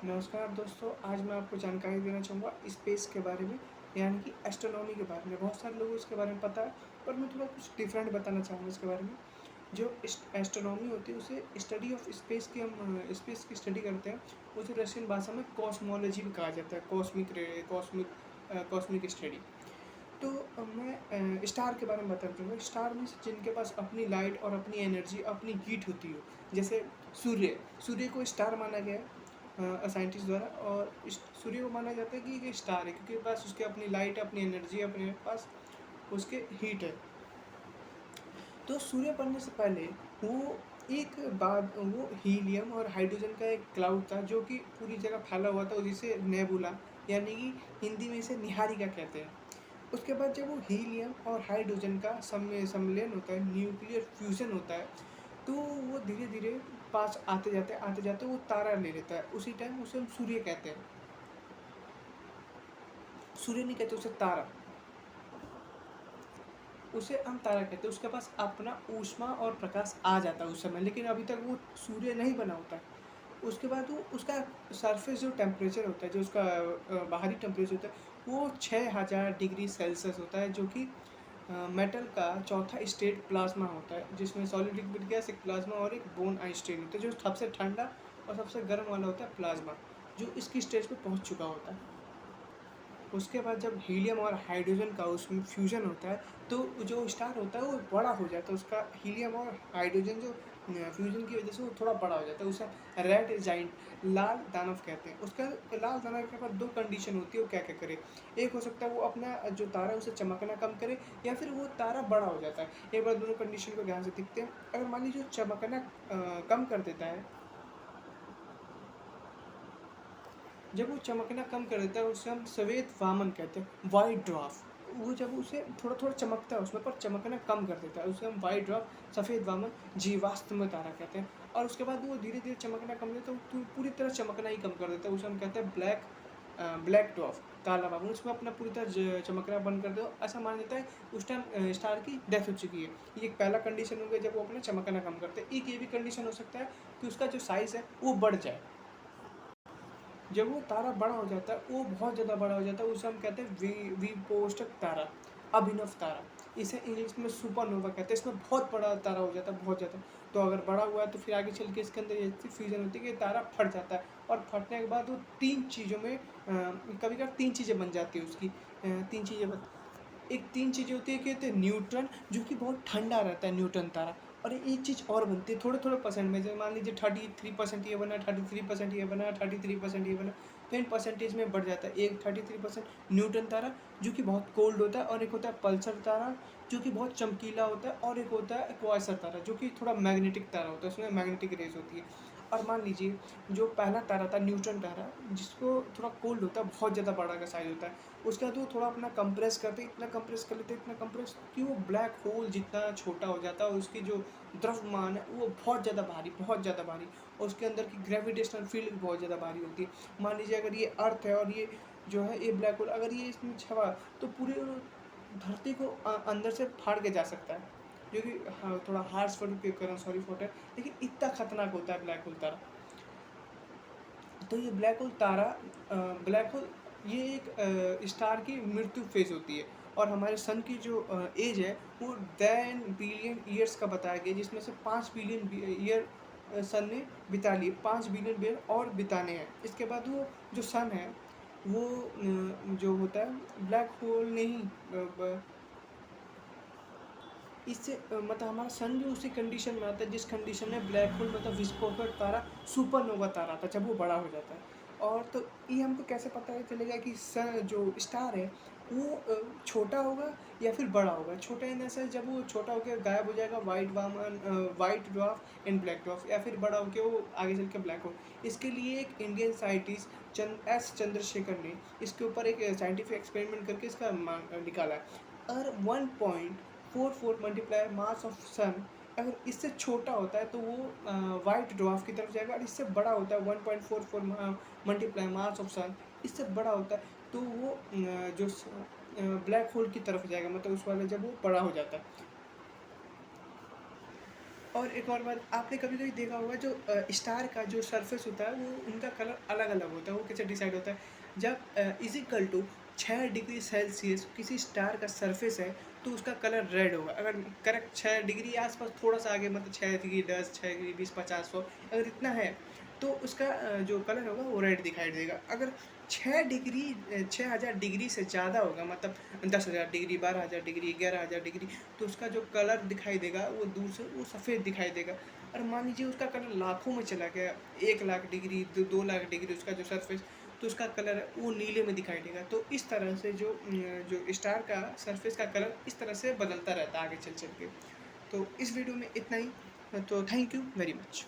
नमस्कार दोस्तों, आज मैं आपको जानकारी देना चाहूँगा स्पेस के बारे में, यानी कि एस्ट्रोनॉमी के बारे में। बहुत सारे लोगों को इसके बारे में पता है, पर मैं थोड़ा कुछ डिफरेंट बताना चाहूँगा इसके बारे में। जो एस्ट्रोनॉमी होती है उसे स्टडी ऑफ स्पेस की हम स्पेस की स्टडी करते हैं। उसे रशियन भाषा में कॉस्मोलॉजी भी कहा जाता है, कॉस्मिक स्टडी। तो मैं स्टार के बारे में बताना चाहूँगा। स्टार में से जिनके पास अपनी लाइट और अपनी एनर्जी, अपनी हीट होती हो, जैसे सूर्य। सूर्य को स्टार माना गया है साइंटिस्ट द्वारा, और सूर्य को माना जाता है कि ये स्टार है क्योंकि पास उसके अपनी लाइट, अपनी एनर्जी, अपने पास उसके हीट है। तो सूर्य बनने से पहले वो एक बाद वो हीलियम और हाइड्रोजन का एक क्लाउड था जो कि पूरी जगह फैला हुआ था, जिसे नेबुला, यानी कि हिंदी में इसे निहारिका कहते हैं। उसके बाद जब वो हीलियम और हाइड्रोजन का सम्मेलन होता है, न्यूक्लियर फ्यूजन होता है, तो वो धीरे धीरे पास आते जाते वो तारा ले लेता है। उसी टाइम उसे हम सूर्य कहते हैं। सूर्य नहीं कहते उसे तारा, उसे हम तारा कहते हैं। उसके पास अपना ऊष्मा और प्रकाश आ जाता है उस समय, लेकिन अभी तक वो सूर्य नहीं बना होता है। उसके बाद वो उसका सरफेस जो टेम्परेचर होता है, जो उसका बाहरी टेम्परेचर होता है, वो 6000 डिग्री सेल्सियस होता है, जो कि मेटल का चौथा स्टेट प्लाज्मा होता है, जिसमें सॉलिड लिक्विड गैस, एक प्लाज्मा और एक बोन आइंस्टीन होता है। जो सबसे ठंडा और सबसे गर्म वाला होता है प्लाज्मा, जो इसकी स्टेज पे पहुंच चुका होता है। उसके बाद जब हीलियम और हाइड्रोजन का उसमें फ्यूजन होता है, तो जो स्टार होता है वो बड़ा हो जाता है। उसका हीलियम और हाइड्रोजन जो फ्यूजन की वजह से वो थोड़ा बड़ा हो जाता है। उसे रेड जाइंट, लाल दानव कहते हैं। उसका लाल दानव के पास दो कंडीशन होती है, वो क्या क्या करे। एक हो सकता है वो अपना जो तारा है उसे चमकना कम करे, या फिर वो तारा बड़ा हो जाता है। एक बार दोनों कंडीशन को ध्यान से देखते हैं। अगर मान लीजिए चमकना कम कर देता है, जब वो चमकना कम कर देता है उसे हम सफ़ेद वामन कहते हैं, वाइट ड्वार्फ। वो जब उसे थोड़ा थोड़ा चमकता है उसमें, पर चमकना कम कर देता है, उसे हम वाइट ड्वार्फ, सफ़ेद वामन, जीवाश्म तारा कहते हैं। और उसके बाद वो धीरे धीरे चमकना कम देता है, तो पूरी तरह चमकना ही कम कर देता है, उसे हम कहते हैं ब्लैक ड्वार्फ, काला वामन। उसमें अपना पूरी तरह चमकना बंद कर दो, ऐसा मान लेता है उस टाइम स्टार की डेथ हो चुकी है। ये एक पहला कंडीशन हो गया जब वो अपना चमकना कम करते हैं। एक ये भी कंडीशन हो सकता है कि उसका जो साइज़ है वो बढ़ जाए। जब वो तारा बड़ा हो जाता है, वो बहुत ज़्यादा बड़ा हो जाता है, उसे हम कहते हैं विपोष्टक तारा, अभिनव तारा। इसे इंग्लिश में सुपरनोवा कहते हैं। इसमें बहुत बड़ा तारा हो जाता है, बहुत ज़्यादा। तो अगर बड़ा हुआ है तो फिर आगे चल के इसके अंदर ऐसी फ्यूजन होती है कि तारा फट जाता है, और फटने के बाद वो तीन चीज़ों में कभी कभी तीन चीज़ें बन जाती है उसकी। तीन चीज़ें एक तीन चीज़ें होती है कि होते हैं न्यूट्रॉन, जो कि बहुत ठंडा रहता है न्यूट्रॉन तारा। और एक चीज़ और बनती है थोड़े थोड़े परसेंट में, जैसे मान लीजिए 33% ये बना, 33% ये बना, 33% ये बना, तो इन परसेंटेज में बढ़ जाता है। एक 33% न्यूट्रॉन तारा, जो कि बहुत कोल्ड होता है, और एक होता है पल्सर तारा, जो कि बहुत चमकीला होता है, और एक होता है क्वासर तारा, जो कि थोड़ा मैग्नेटिक तारा होता है, उसमें मैग्नेटिक रेज होती है। और मान लीजिए जो पहला तारा था न्यूट्रॉन तारा, जिसको थोड़ा कोल्ड होता है, बहुत ज़्यादा बड़ा का साइज होता है। उसके बाद वो थोड़ा अपना कंप्रेस करते, इतना कंप्रेस कर लेते, इतना कंप्रेस कि वो ब्लैक होल जितना छोटा हो जाता है। उसकी जो द्रव्यमान है वो बहुत ज़्यादा भारी, बहुत ज़्यादा भारी, और उसके अंदर की ग्रेविटेशनल फील्ड भी बहुत ज़्यादा भारी होती है। मान लीजिए अगर ये अर्थ है और ये जो है ये ब्लैक होल, अगर ये इसमें छवा, तो पूरे धरती को अंदर से फाड़ के जा सकता है। जो कि हाँ, थोड़ा हार्श वर्ड उपयोग कर रहा हूँ, सॉरी फॉर डैट, लेकिन इतना खतरनाक होता है ब्लैक होल तारा। तो ये ब्लैक होल ये एक स्टार की मृत्यु फेज होती है। और हमारे सन की जो एज है वो 10 बिलियन ईयर्स का बताया गया, जिसमें से 5 बिलियन ईयर सन ने बिता लिए, 5 बिलियन ईयर और बिताने हैं। इसके बाद वो जो सन है वो जो होता है ब्लैक होल नहीं, इससे मतलब हमारा सन भी उसी कंडीशन में आता है जिस कंडीशन में ब्लैक होल मतलब विस्फोटक तारा, सुपरनोवा तारा था, जब वो बड़ा हो जाता है। और तो ये हमको कैसे पता चलेगा कि सन जो स्टार है वो छोटा होगा या फिर बड़ा होगा। छोटा इन द सेंस जब वो छोटा होकर गायब हो जाएगा, white dwarf and black dwarf, या फिर बड़ा होकर वो आगे चल के ब्लैक होल। इसके लिए एक इंडियन साइंटिस्ट चंद्रशेखर ने इसके ऊपर एक साइंटिफिक एक्सपेरिमेंट करके इसका निकाला है। अगर 1.44 मल्टीप्लाई मास ऑफ सन अगर इससे छोटा होता है तो वो वाइट ड्वार्फ की तरफ जाएगा, और इससे बड़ा होता है 1.44 मल्टीप्लाई मास ऑफ सन, इससे बड़ा होता है तो वो जो ब्लैक होल की तरफ जाएगा, मतलब उस वाले जब वो बड़ा हो जाता है। और एक और बात, आपने कभी कभी देखा होगा जो स्टार का जो सरफेस होता है वो उनका कलर अलग अलग होता है। वो कैसे डिसाइड होता है, जब इजिकल टू 6 डिग्री सेल्सियस किसी स्टार का सरफेस है तो उसका कलर रेड होगा। अगर करेक्ट 6 डिग्री आसपास थोड़ा सा आगे, मतलब 6 डिग्री 10, 6 डिग्री 20, 50, 100 अगर इतना है तो उसका जो कलर होगा वो रेड दिखाई देगा। अगर 6 हज़ार डिग्री से ज़्यादा होगा, मतलब 10,000 डिग्री, 12,000 डिग्री, 11,000 डिग्री, तो उसका जो कलर दिखाई देगा वो दूर से वो सफ़ेद दिखाई देगा। और मान लीजिए उसका कलर लाखों में चला गया, 1 लाख डिग्री, 2 लाख डिग्री उसका जो सरफेस, तो उसका कलर है वो नीले में दिखाई देगा। तो इस तरह से जो स्टार का सरफेस का कलर इस तरह से बदलता रहता है आगे चल चल के। तो इस वीडियो में इतना ही। तो थैंक यू वेरी मच।